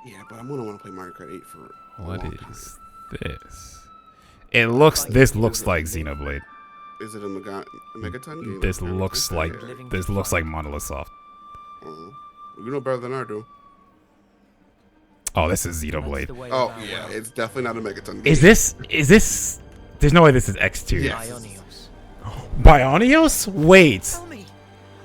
Yeah, but I'm gonna want to play Mario Kart 8 for a What long time. is this? This Is looks it, like Xenoblade. is it a Megaton game? This Kind of looks like Monolith Soft. Oh, you know better than I do. Oh, this is Xenoblade. Oh yeah, it's definitely not a Megaton game. Is this there's no way this is X2. Yes. Bionios? Wait. Tell me,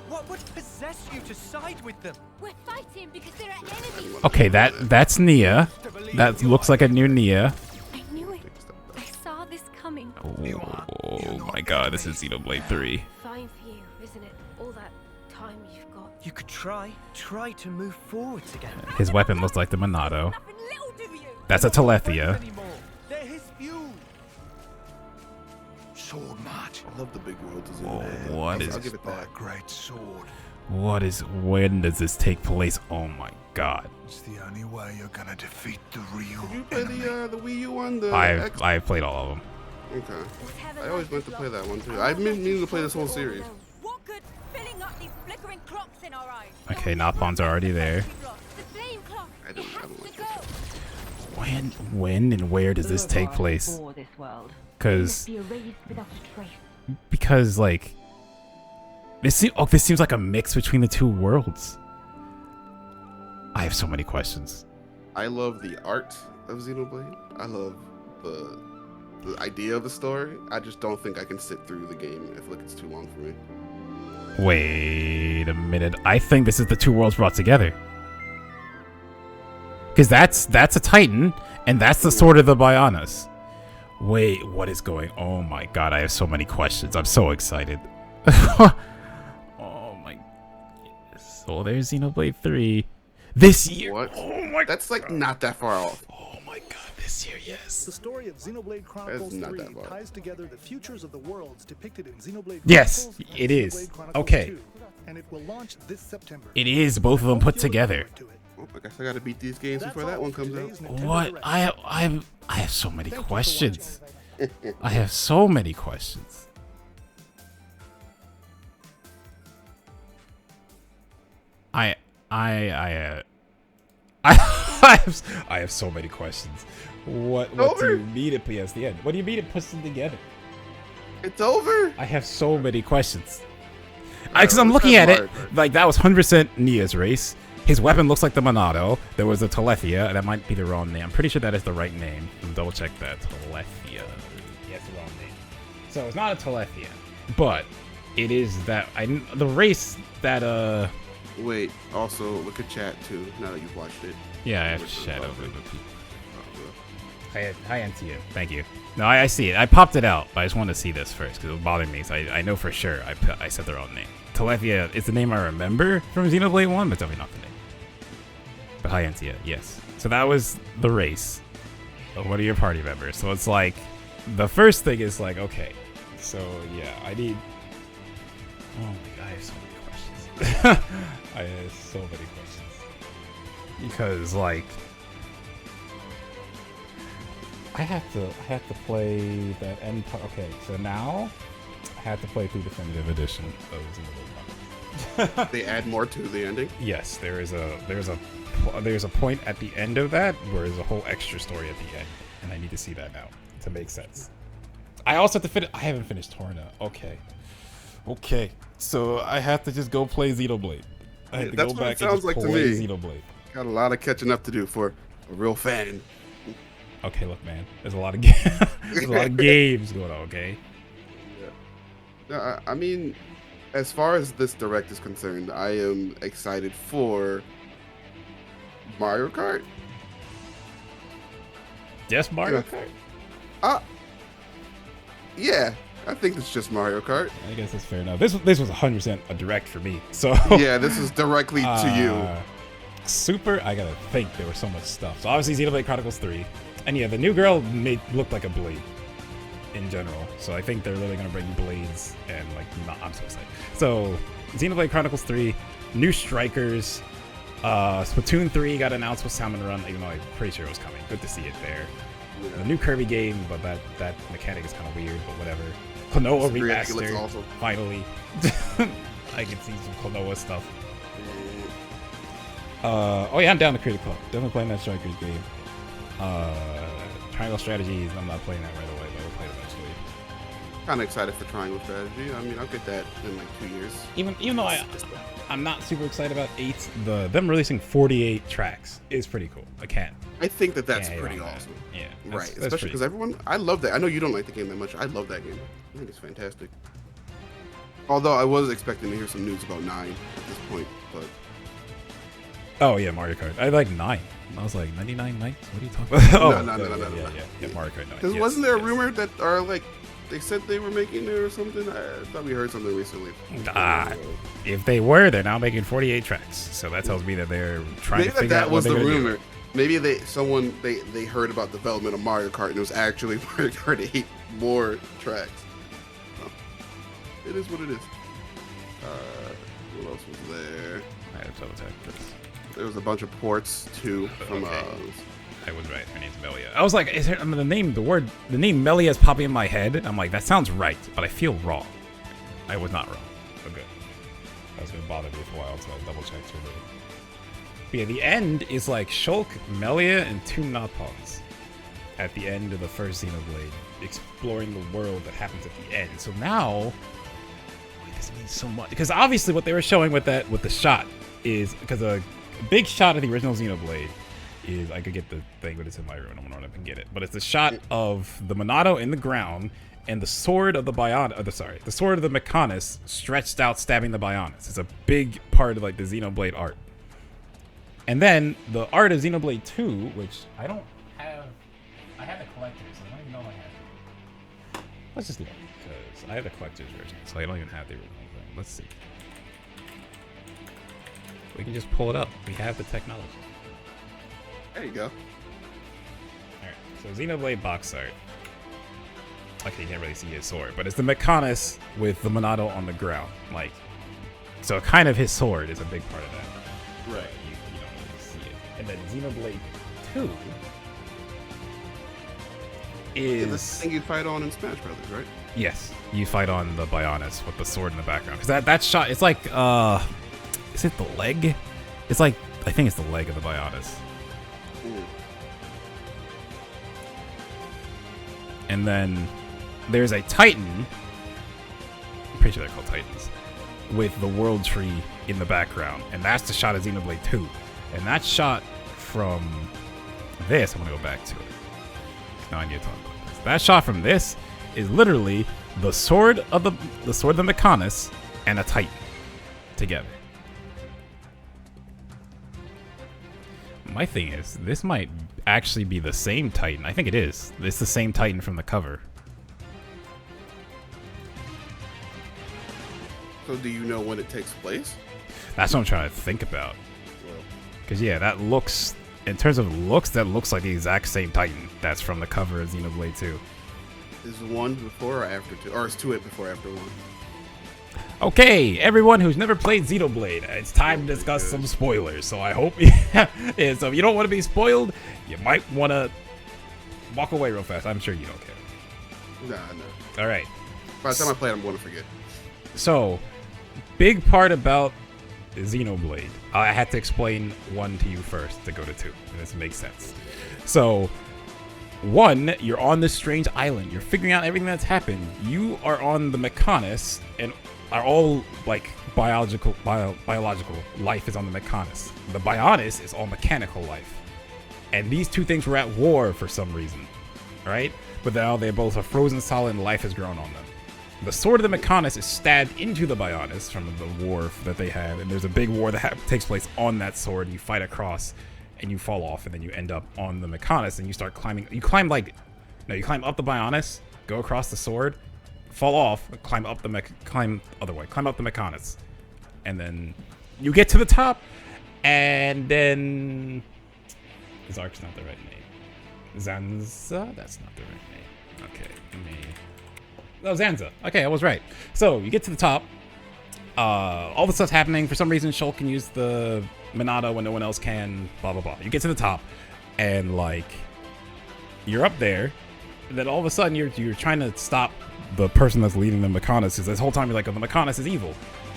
what would possess you to side with them? We're fighting because there are enemies. Okay, that's Nia. That looks like a new Nia. I knew it. I saw this coming. Oh my god, this is Xenoblade 3. Fine for you, isn't it? All that time you've got. You could try to move forwards again. His weapon looks like the Monado. Nothing little, do you? That's a Telethia. They're his few. Sword match. I love the big world design. Oh, what I'll is give it By a that. great sword. when does this take place? Oh my god. It's the only way you're gonna defeat the real Did you play enemy. the Wii U one? The I've played all of them. Okay. I always meant to play that one too. I've been meaning to play this whole series. What good filling up these flickering clocks in our eyes? Okay, Nopons are already there. The flame clock. I don't like to go. When and where does this take place? Because like this seems like a mix between the two worlds. I have so many questions. I love the art of Xenoblade. I love the idea of the story. I just don't think I can sit through the game if like it's too long for me. Wait a minute. I think this is the two worlds brought together. Because that's a Titan, and that's the sword of the Bionis. Wait, what is going? Oh my god, I have so many questions. I'm so excited. Oh my. So there's Xenoblade 3 this year. What? Oh my. That's like not that far off. Oh my god, this year, yes. The story of Xenoblade Chronicles not 3 that far. ties together the futures of the worlds depicted in Xenoblade Yes, Chronicles it and is. Xenoblade Chronicles Okay. 2, and it will launch this September. It is both of them put together. Oh, I guess I gotta beat these games before that one comes out. What? I have so many questions. I have so many questions. I have so many questions. What do Over. you mean it puts the end? What do you mean it puts them together? It's over. I have so many questions. Because I'm looking at it, like that was 100% Nia's race. His weapon looks like the Monado. There was a Telethia. That might be the wrong name. I'm pretty sure that is the right name. Double check that. Telethia. Yeah, it's the wrong name. So it's not a Telethia, but it is that the race that Wait. Also, look at chat too. Now that you've watched it. yeah, I have shadow of the people. Hi, NTU. Thank you. No, I see it. I popped it out, but I just wanted to see this first because it was bothering me. So I know for sure I said the wrong name. Telethia is the name I remember from Xenoblade 1, but definitely not the name. But hi, NTU. Yes. So that was the race. What are your party members? So it's like, the first thing is like, okay. So yeah, I need... Oh my god, I have so many questions. I have so many questions. Because like... I have to play that end part. Okay, so now I have to play through Definitive Edition of Xenoblade Chronicles. They add more to the ending. Yes, there's a point at the end of that where there's a whole extra story at the end, and I need to see that now to make sense. I also have to finish. I haven't finished Torna. Okay. So I have to just go play Xenoblade. I have to That's go what it back and sounds just like to play me. Xenoblade. Got a lot of catching up to do for a real fan. Okay, look, man. There's a lot of there's a lot of games going on. Okay. Yeah. I mean, as far as this direct is concerned, I am excited for Mario Kart. Yes, Mario Kart. Yeah, I think it's just Mario Kart. I guess that's fair enough. This was 100% a direct for me. So Yeah, this is directly to you. Super. I gotta think. There was so much stuff. So obviously, Xenoblade Chronicles 3, and yeah, the new girl looked like a blade in general. So I think they're literally gonna bring blades and like. I'm so excited. So Xenoblade Chronicles 3, new strikers. Splatoon 3 got announced with Salmon Run, even though I'm pretty sure it was coming. Good to see it there. Yeah. The new Kirby game, but that mechanic is kind of weird, but whatever. Klonoa remastered, awesome. finally. I can see some Klonoa stuff. Oh yeah, I'm down to create a club. Definitely playing that Strikers game. Triangle Strategies, I'm not playing that right away, but we'll play it eventually. Kind of excited for Triangle Strategy. I mean, I'll get that in like 2 years. Even though I'm not super excited about 8, them releasing 48 tracks is pretty cool. I can't. I think that's Yeah, pretty yeah, awesome. Yeah, Right, that's especially because everyone, I love that. I know you don't like the game that much. I love that game. I think it's fantastic. Although I was expecting to hear some news about 9 at this point, but Oh yeah, Mario Kart. I like 9. I was like 99 nights. What are you talking about? No. Yeah, Mario Kart 9. Because Yes, wasn't there a yes. rumor that are like they said they were making it or something? I thought we heard something recently. If they were, they're now making 48 tracks. So that tells me that they're trying Maybe to figure that out was what the they're gonna rumor. Maybe they heard about development of Mario Kart and it was actually Mario Kart 8 more tracks. Well, it is what it is. What else was there? I have to attack this. There was a bunch of ports too from Okay. I was right. Her name's Melia. I was like, the name Melia is popping in my head. I'm like, that sounds right, but I feel wrong. I was not wrong. Okay. That was gonna bother me for a while until I double checked for me. But yeah, the end is like Shulk, Melia, and 2 Nautons at the end of the first Xenoblade, exploring the world that happens at the end. So now, this means so much because obviously what they were showing with the shot is because a big shot of the original Xenoblade is I could get the thing, but it's in my room. I'm gonna run up and get it. But it's a shot of the Monado in the ground and the sword of the the sword of the Mechanis stretched out, stabbing the Bionis. It's a big part of like the Xenoblade art. And then the art of Xenoblade 2, which I don't have. I have the collector's. I don't even know if I have it. Let's just look because I have the collector's version, so I don't even have the original thing. Let's see. We can just pull it up. We have the technology. There you go. Alright, so Xenoblade box art. Okay, you can't really see his sword, but it's the Mechanis with the Monado on the ground. Like, so kind of his sword is a big part of that. Right. You don't really see it. And then Xenoblade 2 Is this is... thing you fight on in Smash Brothers, right? Yes, you fight on the Bionis with the sword in the background. Because that shot, it's like, is it the leg? It's like, I think it's the leg of the Bionis. Ooh. And then there's a Titan. I'm pretty sure they're called Titans. With the World Tree in the background. And that's the shot of Xenoblade 2. And that shot from this, I'm going to go back to it. Now I need to talk about this. That shot from this is literally the sword of the Mechanis and a Titan together. My thing is, this might actually be the same Titan. I think it is. It's the same Titan from the cover. So do you know when it takes place? That's what I'm trying to think about. Well, Because, yeah, that looks... In terms of looks, that looks like the exact same Titan that's from the cover of Xenoblade 2. is 1 before or after 2? Or is 2 before or after 1? Okay, everyone who's never played Xenoblade, it's time to discuss some spoilers. So I hope... yeah, so if you don't want to be spoiled, you might want to walk away real fast. I'm sure you don't care. Nah, no. All right. By the time I play it, I'm going to forget. So, big part about Xenoblade. I had to explain 1 to you first to go to 2, and this makes sense. So, 1, you're on this strange island. You're figuring out everything that's happened. You are on the Mechanis, and are all like biological life is on the Mechanis. The Bionis is all mechanical life, and these two things were at war for some reason, right? But now they both are frozen solid, and life has grown on them. The sword of the Mechanis is stabbed into the Bionis from the war that they had, and there's a big war that takes place on that sword. You fight across, and you fall off, and then you end up on the Mechanis, and you start climbing. You climb up the Bionis, go across the sword, fall off, climb up the Mechanis, and then you get to the top, and then Zark's not the right name. Zanza? That's not the right name. Okay, let me... Oh, Zanza. Okay, I was right. So, you get to the top. All the stuff's happening. For some reason, Shulk can use the Monado when no one else can. Blah, blah, blah. You get to the top, and, like, you're up there. And then all of a sudden, you're trying to stop the person that's leading the Mechanis. This whole time, you're like, oh, the Mechanis is evil.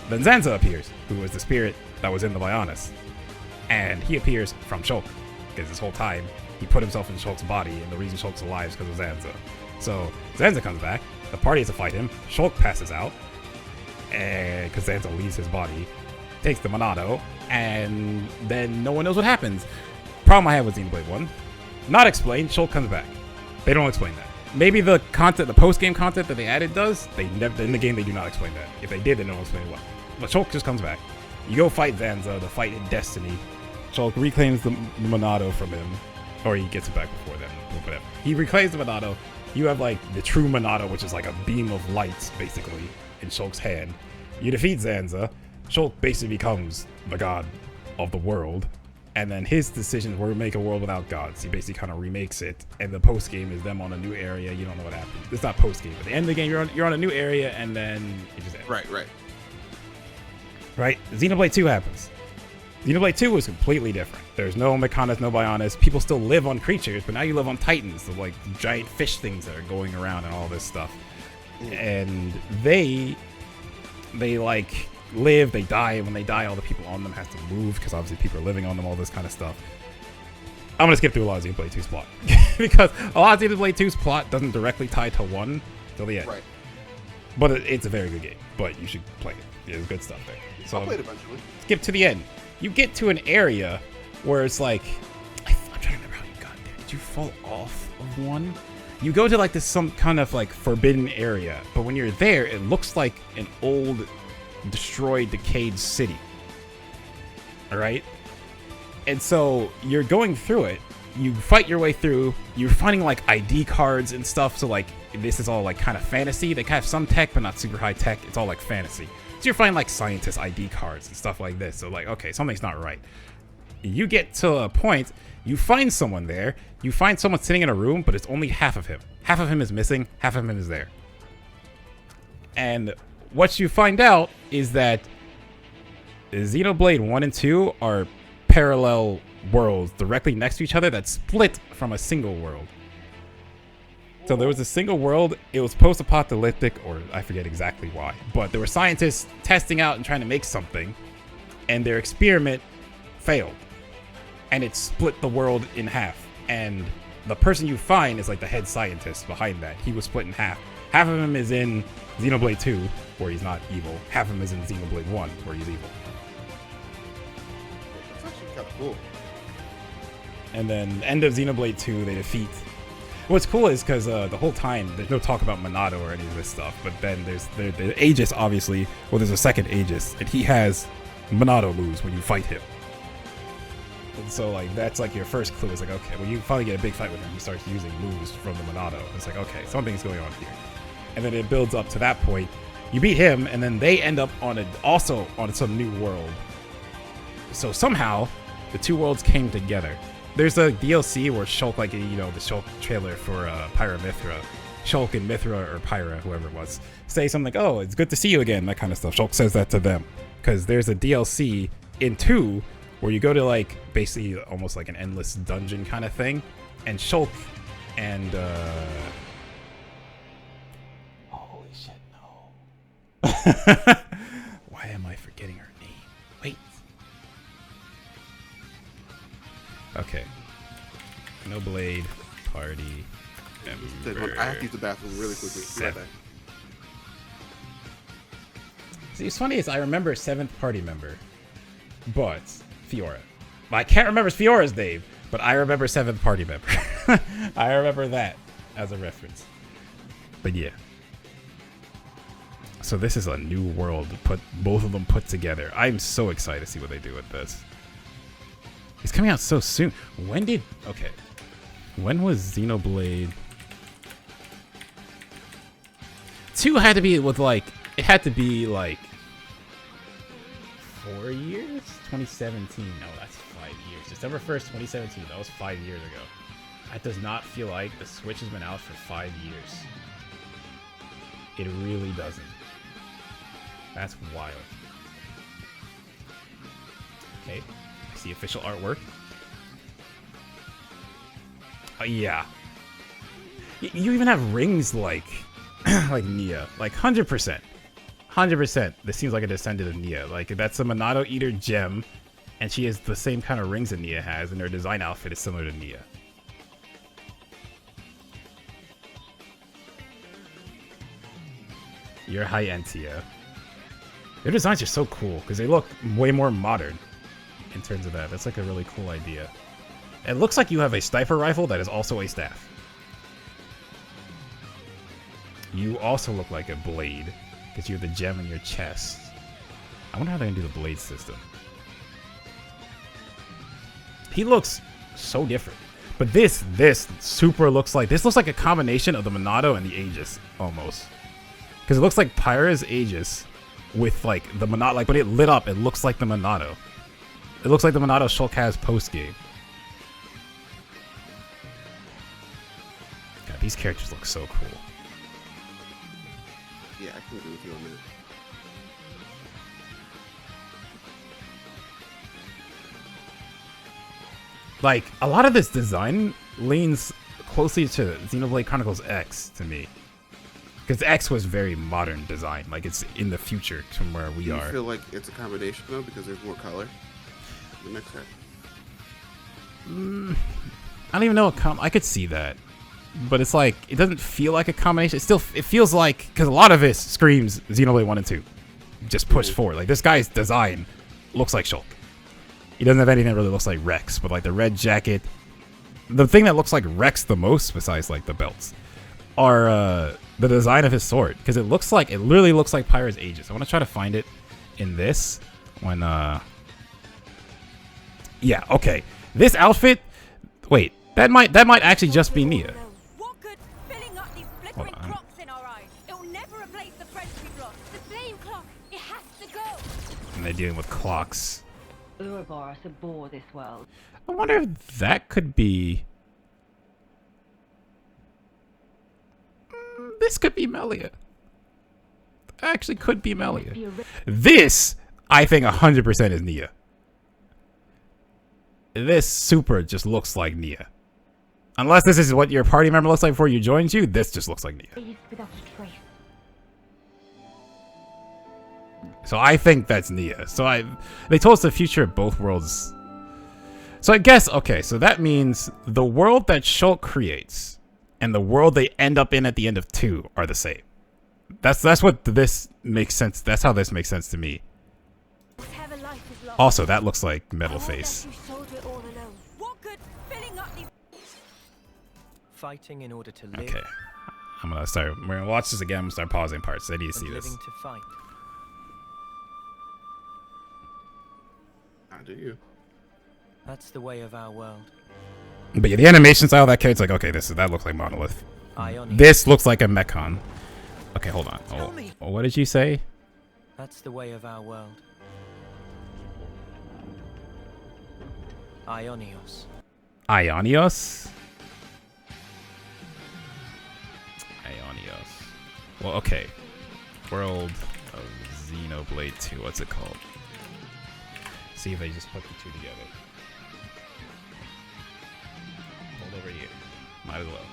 Then Zanza appears, who was the spirit that was in the Bionis. and he appears from Shulk, because this whole time he put himself in Shulk's body, and the reason Shulk's alive is because of Zanza. So Zanza comes back, the party has to fight him, Shulk passes out, and because Zanza leaves his body, takes the Monado, and then no one knows what happens. Problem I have with Xenoblade 1, not explained, Shulk comes back. They don't explain that. Maybe the content, the post-game content that they added does. They never, in the game they do not explain that. If they did, they don't explain it well. But Shulk just comes back. You go fight Zanza, the fight in Destiny. Shulk reclaims the Monado from him, or he gets it back before then, whatever. He reclaims the Monado. You have like the true Monado, which is like a beam of light, basically, in Shulk's hand. You defeat Zanza. Shulk basically becomes the god of the world. And then his decisions were to make a world without gods. He basically kind of remakes it, and the post game is them on a new area. You don't know what happens. It's not post game. At the end of the game, you're on a new area, and then it just ends. Right. Xenoblade 2 happens. Xenoblade 2 was completely different. There's no Mechonis, no Bionis. People still live on creatures, but now you live on Titans, the like giant fish things that are going around and all this stuff. And they like live, they die, and when they die, all the people on them have to move because obviously people are living on them, all this kind of stuff. I'm gonna skip through a lot of Xenoblade 2's plot because a lot of Xenoblade 2's plot doesn't directly tie to 1 till the end. Right. But it's a very good game. But you should play it. There's good stuff there. So I'll play it eventually. Skip to the end. You get to an area where it's like, I'm trying to remember how you got there. Did you fall off of 1? You go to like this some kind of like forbidden area, but when you're there, it looks like an old, destroyed, decayed city. All right. And so you're going through it. You fight your way through. You're finding like ID cards and stuff. So like this is all like kind of fantasy. They have some tech, but not super high tech. It's all like fantasy. So you're finding like scientist ID cards and stuff like this. So like, okay, something's not right. You get to a point. You find someone there. You find someone sitting in a room, but it's only half of him. Half of him is missing. Half of him is there. And what you find out is that Xenoblade 1 and 2 are parallel worlds directly next to each other that split from a single world. So there was a single world. It was post-apocalyptic, or I forget exactly why. But there were scientists testing out and trying to make something, and their experiment failed. And it split the world in half. And the person you find is like the head scientist behind that. He was split in half. Half of him is in Xenoblade 2, where he's not evil. Half of him is in Xenoblade 1, where he's evil. That's actually kind of cool. And then end of Xenoblade 2, they defeat. What's cool is because the whole time there's no talk about Monado or any of this stuff, but then there's the Aegis, obviously. Well, there's a second Aegis, and he has Monado moves when you fight him. And so like that's like your first clue. It's like, okay, when you finally get a big fight with him, he starts using moves from the Monado. It's like, okay, something's going on here. And then it builds up to that point. You beat him, and then they end up also on some new world. So somehow the two worlds came together. There's a DLC where Shulk, like, you know, the Shulk trailer for Pyra Mythra. Shulk and Mythra, or Pyra, whoever it was, say something like, oh, it's good to see you again, that kind of stuff. Shulk says that to them. Because there's a DLC in 2 where you go to, like, basically almost like an endless dungeon kind of thing. And Shulk and, holy shit, no. Why am I forgetting her name? Wait. Okay. Xenoblade Party member. I have to use the bathroom really quickly. Be right back. See, what's funny is I remember 7th party member, but Fiora. I can't remember Fiora's name, but I remember 7th party member. I remember that as a reference. But yeah. So this is a new world to put both of them put together. I'm so excited to see what they do with this. It's coming out so soon. Okay. When was Xenoblade 2 had to be with like, it had to be like 4 years? 2017. No, that's 5 years. December 1st, 2017. That was 5 years ago. That does not feel like the Switch has been out for 5 years. It really doesn't. That's wild. Okay. I see official artwork. Yeah. You even have rings like like Nia. Like 100%. 100%. This seems like a descendant of Nia. Like that's a Monado Eater gem. And she has the same kind of rings that Nia has, and her design outfit is similar to Nia. You're high Entia. Their designs are so cool because they look way more modern in terms of that. That's like a really cool idea. It looks like you have a sniper rifle that is also a staff. You also look like a blade because you have the gem in your chest. I wonder how they're gonna do the blade system. He looks so different. But this super looks like, this looks like a combination of the Monado and the Aegis almost. Because it looks like Pyra's Aegis with like the Monado, like when it lit up, it looks like the Monado. It looks like the Monado Shulk has post-game. God, these characters look so cool. Yeah, I can agree with you on that. Like, a lot of this design leans closely to Xenoblade Chronicles X to me. Because X was very modern design. Like, it's in the future from where we are. Do you feel like it's a combination, though, because there's more color? The next set. I don't even know what I could see that. But it's like, it doesn't feel like a combination. It feels like, because a lot of it screams Xenoblade 1 and 2. Just push forward. Like, this guy's design looks like Shulk. He doesn't have anything that really looks like Rex, but like the red jacket. The thing that looks like Rex the most, besides like the belts, are the design of his sword. Because it literally looks like Pyra's Aegis. I want to try to find it in this when yeah, okay. This outfit, wait, that might actually just be Nia. What good filling up these flickering clocks in our eyes? It will never replace the friends we've lost. The flame clock, it has to go. And they're dealing with clocks. Ouroboros abhor this world. I wonder if that could be... This could be Melia. Actually could be Melia. This, I think 100% is Nia. This super just looks like Nia. Unless this is what your party member looks like before you joined you, this just looks like Nia. Without a trace. So I think that's Nia. So they told us the future of both worlds. So I guess, okay, so that means the world that Shulk creates and the world they end up in at the end of 2 are the same. That's what this makes sense. That's how this makes sense to me. Also, that looks like Metal Face. What good filling up these Fighting in order to live. Okay. We're gonna watch this again. I'm gonna start pausing parts. I need to see this. Living to fight. How do you? That's the way of our world. But yeah, the animation style of that character's like, okay, that looks like Monolith. Ionic. This looks like a Mechon. Okay, hold on. Tell me. What did you say? That's the way of our world. Ionios. Ionios? Ionios. Well, okay. World of Xenoblade 2. What's it called? See if they just put the two together. Hold over here. Might as well.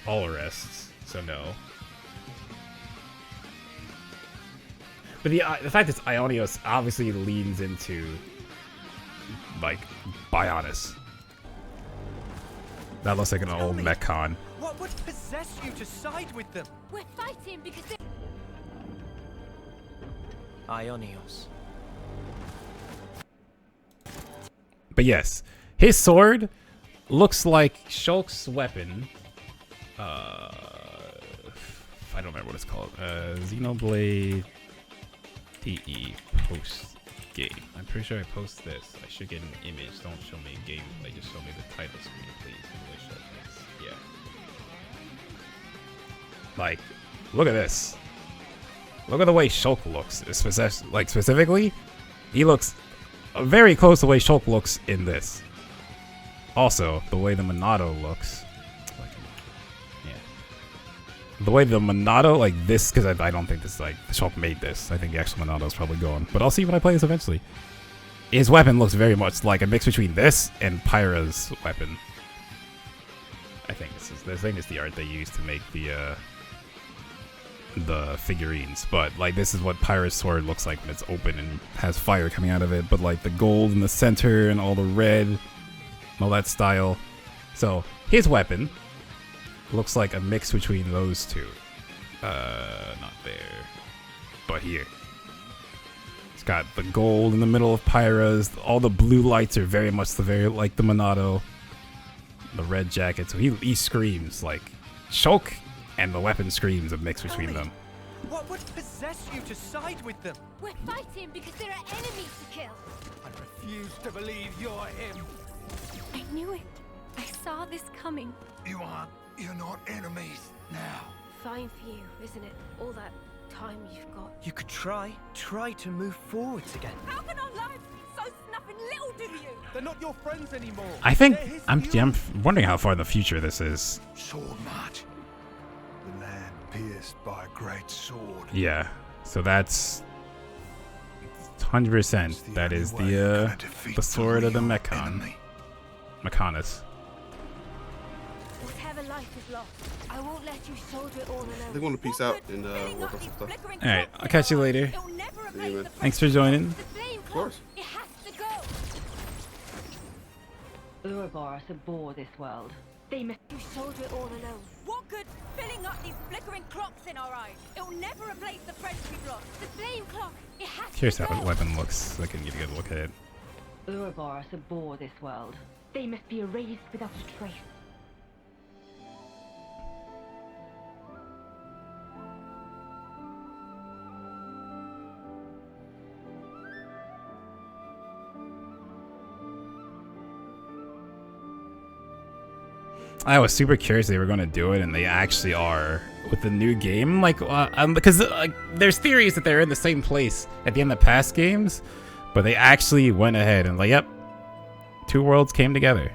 All rests, so no. But the fact that it's Ionios obviously leans into, like, Bionis. That looks like an old Mechon. What would possess you to side with them? We're fighting because they Ionios. But yes, his sword looks like Shulk's weapon. I don't remember what it's called. Xenoblade DE post game. I'm pretty sure I post this. I should get an image. Don't show me gameplay. Just show me the title screen, please. Yeah. Like, look at this. Look at the way Shulk looks. Specifically, he looks very close to the way Shulk looks in this. Also, the way the Monado looks. The way the Monado, like this, because I don't think this, like, Shulk made this. I think the actual Monado is probably gone. But I'll see when I play this eventually. His weapon looks very much like a mix between this and Pyra's weapon. I think this is the art they used to make the the figurines, but like this is what Pyra's sword looks like when it's open and has fire coming out of it, but like the gold in the center and all the red and all that style. So his weapon looks like a mix between those two. Not there, but here. It's got the gold in the middle of Pyra's. All the blue lights are very much like the Monado. The red jacket, so he screams like Shulk, and the weapon screams a mix between them. What would possess you to side with them? We're fighting because there are enemies to kill. I refuse to believe you're him. I knew it. I saw this coming. You're not enemies now. Fine for you, isn't it? All that time you've got. You could try to move forwards again. How can our lives be so snuffing little to you? They're not your friends anymore. I think They're his I'm viewers. wondering how far in the future this is. Sword march. The land pierced by a great sword. Yeah, so that's 100%. That is the sword of the Mechon. Mechanus. Whatever life is lost, I won't let you soldier it all alone. They want to peace out and work on some stuff. All right, I'll catch you later. It'll never replace man. the Thanks for joining. The flame Of course. It has to go. Ouroboros abhor this world. They must You soldier it all alone. What good filling up these flickering clocks in our eyes? It'll never replace the friends we've lost. The flame clock. It has Here's to how go. the weapon looks, so I can get a good look at it. Ouroboros abhor this world. They must be erased without a trace. I was super curious they were going to do it, and they actually are with the new game. Like, because there's theories that they're in the same place at the end of past games, but they actually went ahead and like, yep, two worlds came together.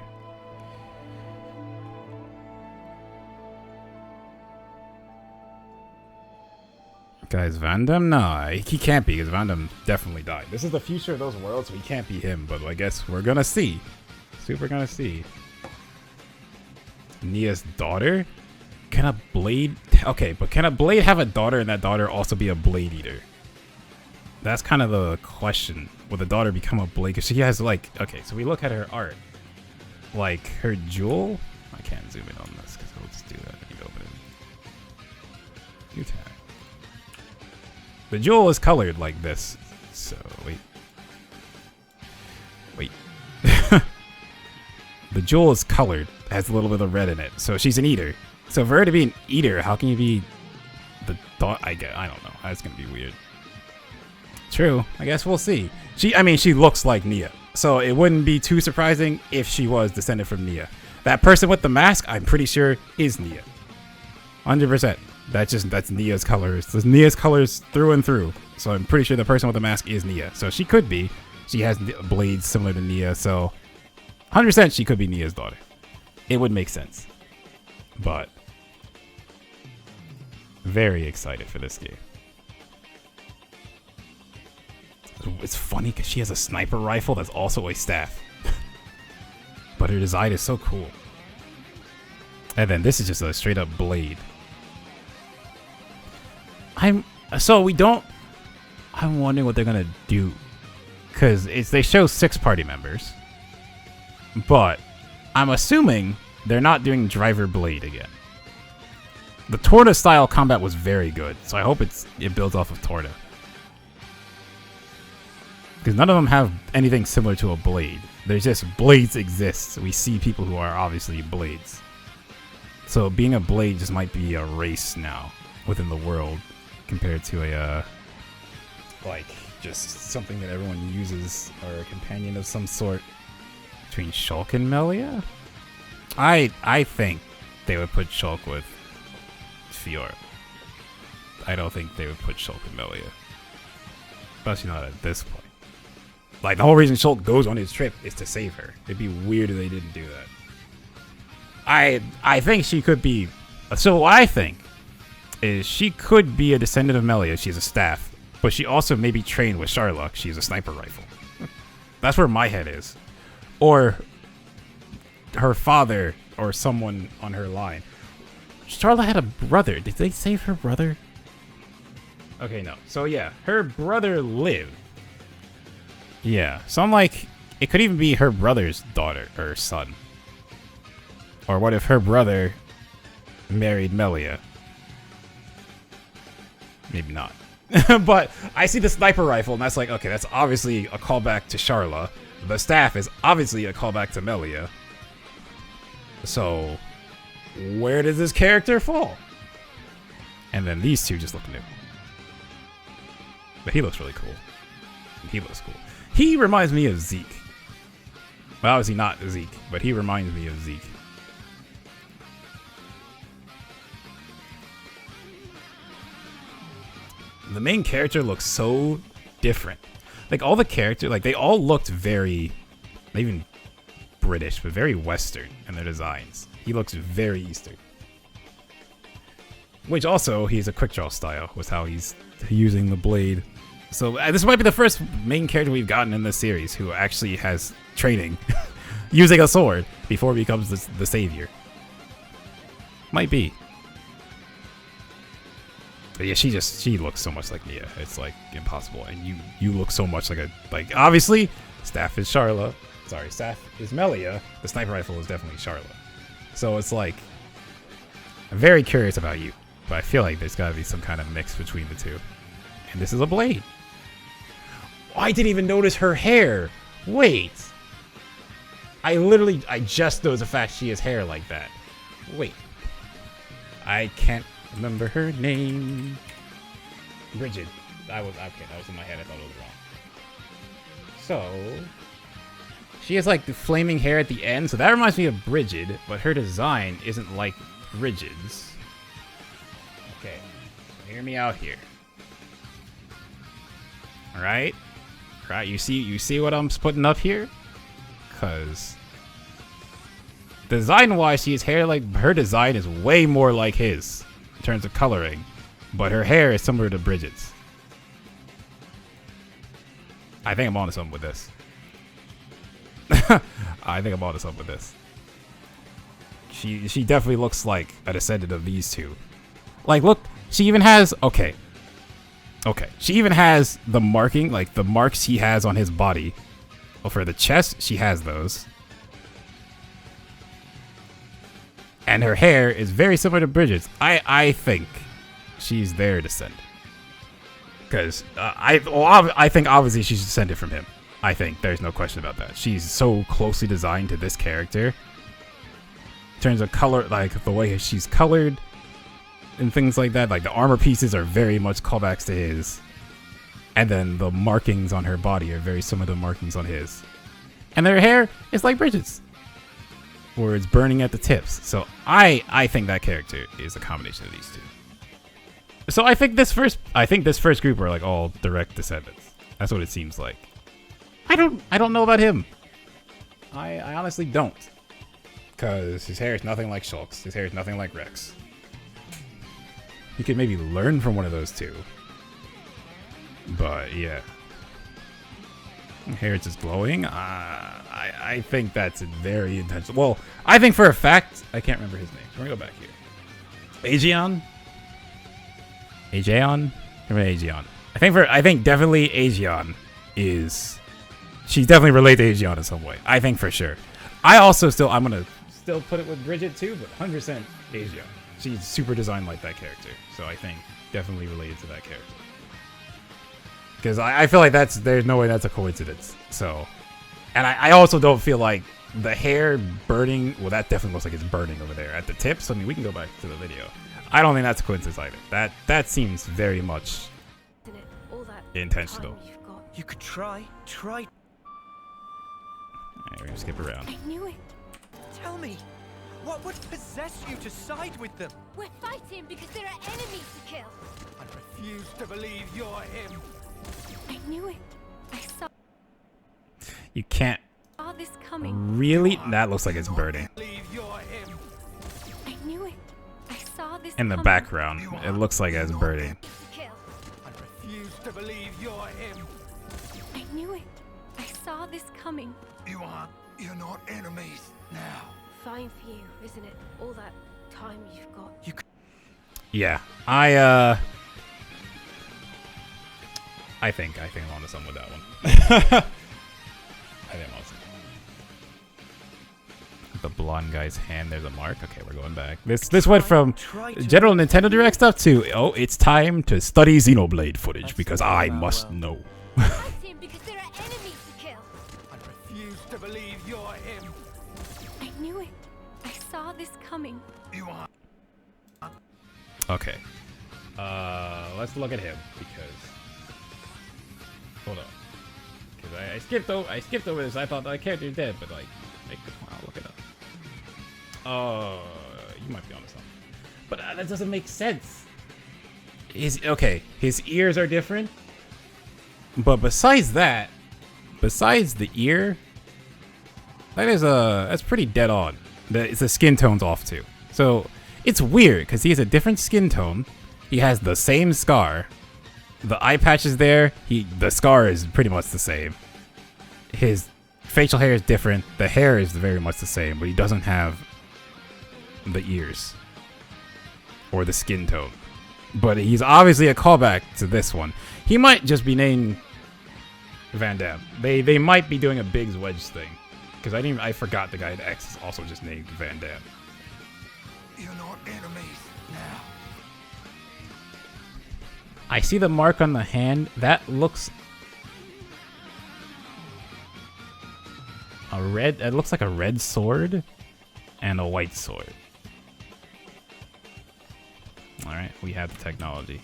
Guys, Vandam? Nah, he can't be, because Vandam definitely died. This is the future of those worlds, so he can't be him, but I guess we're gonna see. Super gonna see. Nia's daughter? Can a blade... Okay, but can a blade have a daughter and that daughter also be a blade eater? That's kind of the question. Will the daughter become a blade? Because she has like... Okay, so we look at her art. Like, her jewel... I can't zoom in on this because I'll just do that. I need to open it. New tab. The jewel is colored like this. So, wait. Wait. The jewel is colored. Has a little bit of red in it. So she's an eater. So for her to be an eater, how can you be the thought? I don't know. That's going to be weird. True. I guess we'll see. She looks like Nia. So it wouldn't be too surprising if she was descended from Nia. That person with the mask, I'm pretty sure, is Nia. 100%. That's Nia's colors. That's Nia's colors through and through. So I'm pretty sure the person with the mask is Nia. So she could be. She has blades similar to Nia. So 100% she could be Nia's daughter. It would make sense. But very excited for this game. It's funny because she has a sniper rifle that's also a staff. But her design is so cool. And then this is just a straight up blade. I'm wondering what they're gonna do, because they show 6 party members, but I'm assuming they're not doing driver blade again. The Torta style combat was very good, so I hope it builds off of Torta, because none of them have anything similar to a blade. There's just blades exist. We see people who are obviously blades, so being a blade just might be a race now within the world, compared to a like just something that everyone uses, or a companion of some sort. Between Shulk and Melia, I think they would put Shulk with Fiora. I don't think they would put Shulk and Melia, especially not at this point. Like, the whole reason Shulk goes on his trip is to save her. It'd be weird if they didn't do that. I think she could be. So what I think is she could be a descendant of Melia. She's a staff, but she also may be trained with Sharlok. She's a sniper rifle. That's where my head is. Or her father or someone on her line. Sharlok had a brother. Did they save her brother? Okay, no. So yeah, her brother lived. Yeah. So I'm like, it could even be her brother's daughter or son. Or what if her brother married Melia? Maybe not. But I see the sniper rifle, and that's like, okay, that's obviously a callback to Sharla. The staff is obviously a callback to Melia. So, where does this character fall? And then these two just look new. But he looks really cool. He looks cool. He reminds me of Zeke. Well, obviously not Zeke, but he reminds me of Zeke. The main character looks so different. Like, all the characters, like, they all looked very, not even British, but very Western in their designs. He looks very Eastern. Which also, he's a quick draw style with how he's using the blade. So, this might be the first main character we've gotten in this series who actually has training using a sword before he becomes the savior. Might be. But yeah, she looks so much like Nia. It's like impossible. And you look so much like obviously, staff is Sharla. Sorry, staff is Melia. The sniper rifle is definitely Sharla. So it's like, I'm very curious about you, but I feel like there's gotta be some kind of mix between the two. And this is a blade. Oh, I didn't even notice her hair. Wait. I just noticed the fact she has hair like that. Wait. I can't remember her name. Bridget. That was in my head. I thought it was wrong. So she has like the flaming hair at the end, so that reminds me of Bridget, but her design isn't like Bridget's. Okay, hear me out here. All right, you see what I'm putting up here? Cause design-wise, she has hair like her design is way more like his in terms of coloring, but her hair is similar to Bridget's. I think I'm onto something with this. I think I'm onto something with this. She definitely looks like a descendant of these two. Like, look, she even has okay. She even has the marking, like the marks he has on his body. Well, for the chest, she has those. And her hair is very similar to Bridget's. I think she's their descendant. Because I think obviously she's descended from him. I think there's no question about that. She's so closely designed to this character. In terms of color, like the way she's colored and things like that. Like the armor pieces are very much callbacks to his. And then the markings on her body are very similar to the markings on his. And their hair is like Bridget's, where it's burning at the tips. So I think that character is a combination of these two. So I think this first group are like all direct descendants. That's what it seems like. I don't know about him. I honestly don't. Because his hair is nothing like Shulk's. His hair is nothing like Rex. You could maybe learn from one of those two. But yeah. Hair is just glowing. I think that's very intentional. Well, I think for a fact, I can't remember his name. We're gonna go back here. Aegeon? Aegeon. I think definitely Aegeon is. She's definitely related to Aegeon in some way. I think for sure. I'm gonna still put it with Bridget too, but 100% Aegeon. She's super designed like that character, so I think definitely related to that character. Because I feel like there's no way that's a coincidence. So, and I also don't feel like the hair burning. Well, that definitely looks like it's burning over there at the tips. I mean, we can go back to the video. I don't think that's a coincidence either. That seems very much intentional. You could try. Alright, we're gonna skip around. I knew it. Tell me, what would possess you to side with them? We're fighting because there are enemies to kill. I refuse to believe you're him. I knew it. I saw You can't this coming. really. That looks like it's burning. Believe you're him. I knew it. I saw this In the coming. background, it looks like it's burning. To kill. I refuse to believe you're him. I knew it. I saw this coming. You're not enemies now. Fine for you, isn't it? All that time you've got. Yeah, I think I'm onto something with that one. I think I'm onto something. The blonde guy's hand. There's a mark. Okay, we're going back. This went from general Nintendo Direct stuff to it's time to study Xenoblade footage because I must know. Fight him because there are enemies to kill. I refuse to believe you're him. I knew it. I saw this coming. You are. Okay. Let's look at him because. Hold on. Because I skipped over this. I thought that character dead, but like, I'll look it up. Oh, you might be onto something. But that doesn't make sense. His ears are different. But besides that, besides the ear, that's pretty dead on. The skin tone's off too. So it's weird because he has a different skin tone. He has the same scar. The eye patch is there. The scar is pretty much the same. His facial hair is different. The hair is very much the same, but he doesn't have the ears or the skin tone. But he's obviously a callback to this one. He might just be named Van Damme. They might be doing a Biggs Wedge thing because I forgot the guy at X is also just named Van Damme. You're not enemies now. I see the mark on the hand. That looks it looks like a red sword and a white sword. Alright, we have the technology.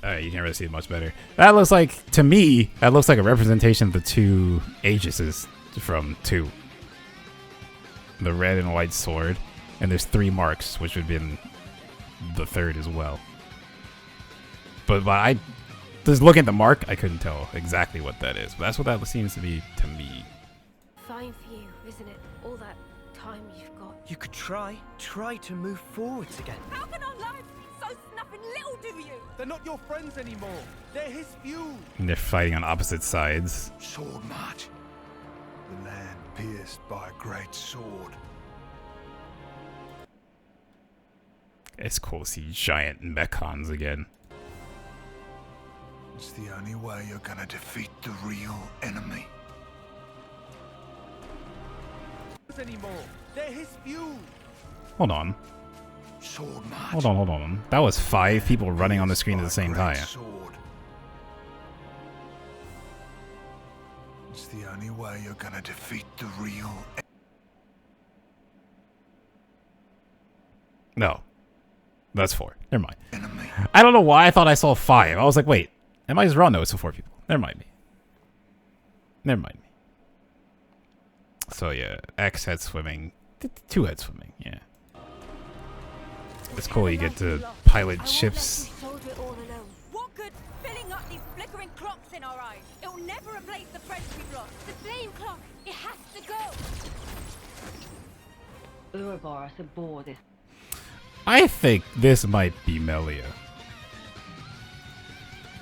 Alright, you can't really see it much better. That looks like, to me, that looks like a representation of the two Aegises from 2. The red and white sword. And there's 3 marks, which would have been the 3rd as well. But I just looking at the mark, I couldn't tell exactly what that is. But that's what that seems to be to me. Fine for you, isn't it? All that time you've got. You could try to move forwards again. How can our lives be so snuffing little to you? They're not your friends anymore. They're his few. And they're fighting on opposite sides. Sword march. The land pierced by a great sword. It's cool to see giant mechons again. It's the only way you're gonna defeat the real enemy. Anymore. They're his few. Hold on. Sword march. Hold on. That was 5 people running on the screen at the same time. Sword. It's the only way you're gonna defeat the real No. That's 4. Never mind. enemy. I don't know why I thought I saw 5. I was like, wait, am I just wrong? No, it's 4 people. Never mind me. So yeah, X head swimming, 2 head swimming, yeah. It's cool you get to pilot ships. Solve it all alone. What good filling up these flickering clocks in our eyes? It'll never replace the friends we've lost. The flame clock, it has to go. Ouroboros aboard this. I think this might be Melia.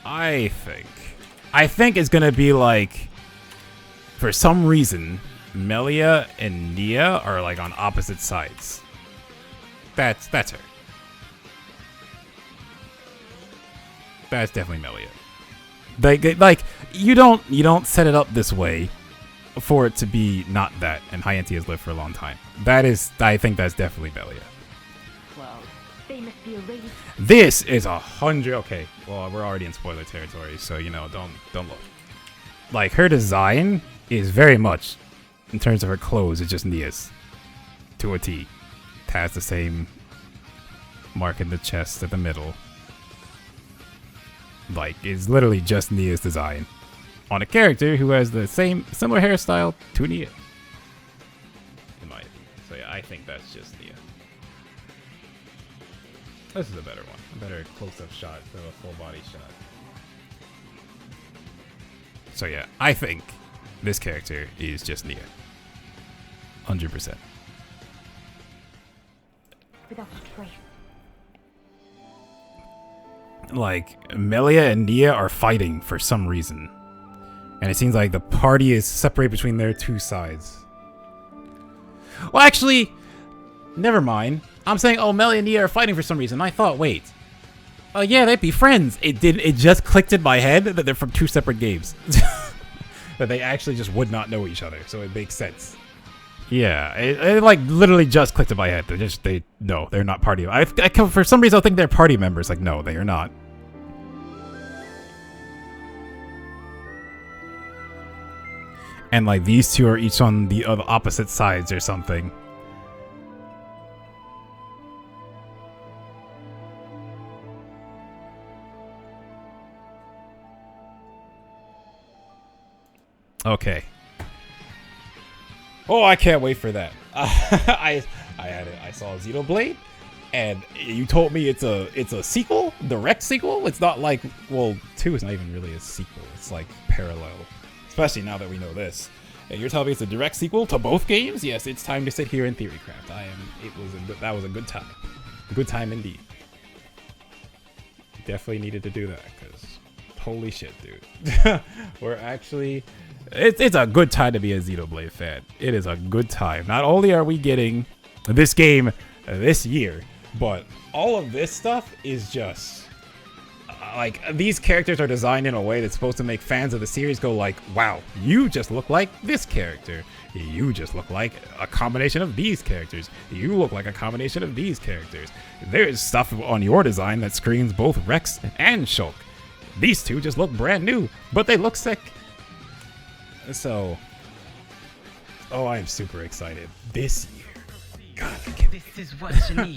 I think it's gonna be like, for some reason, Melia and Nia are like on opposite sides. That's her. That's definitely Melia. Like you don't set it up this way for it to be not that, and Hyanti has lived for a long time. I think that's definitely Melia. Well, they must be erased. This is 100. Okay, well we're already in spoiler territory, so don't look. Like her design is very much, in terms of her clothes, it's just Nia's to a T. It has the same mark in the chest at the middle. Like it's literally just Nia's design on a character who has the similar hairstyle to Nia. In my opinion. So yeah, I think that's just Nia. This is a better one. A better close-up shot than a full-body shot. So yeah, I think this character is just Nia. 100%. Without a trace. Like, Melia and Nia are fighting for some reason. And it seems like the party is separated between their 2 sides. Well, actually, never mind. I'm saying, oh, Melia and Nia are fighting for some reason. I thought, wait. oh yeah, they'd be friends. It just clicked in my head that they're from 2 separate games. That they actually just would not know each other, so it makes sense. Yeah, it like literally just clicked in my head. They're not party. For some reason I think they're party members. Like, no, they are not. And like these two are each on the opposite sides or something. Okay. Oh, I can't wait for that. I saw Xenoblade, and you told me it's a sequel, direct sequel. It's not like, well, 2 is not even really a sequel. It's like parallel, especially now that we know this. And you're telling me it's a direct sequel to both games? Yes, it's time to sit here in Theorycraft. That was a good time, a good time indeed. Definitely needed to do that because holy shit, dude. We're actually. It's a good time to be a Xenoblade fan. It is a good time. Not only are we getting this game this year, but all of this stuff is just like these characters are designed in a way that's supposed to make fans of the series go like, wow, you just look like this character. You just look like a combination of these characters. You look like a combination of these characters. There's stuff on your design that screams both Rex and Shulk. These two just look brand new, but they look sick. So, oh, I'm super excited. This year, God, This is what you need.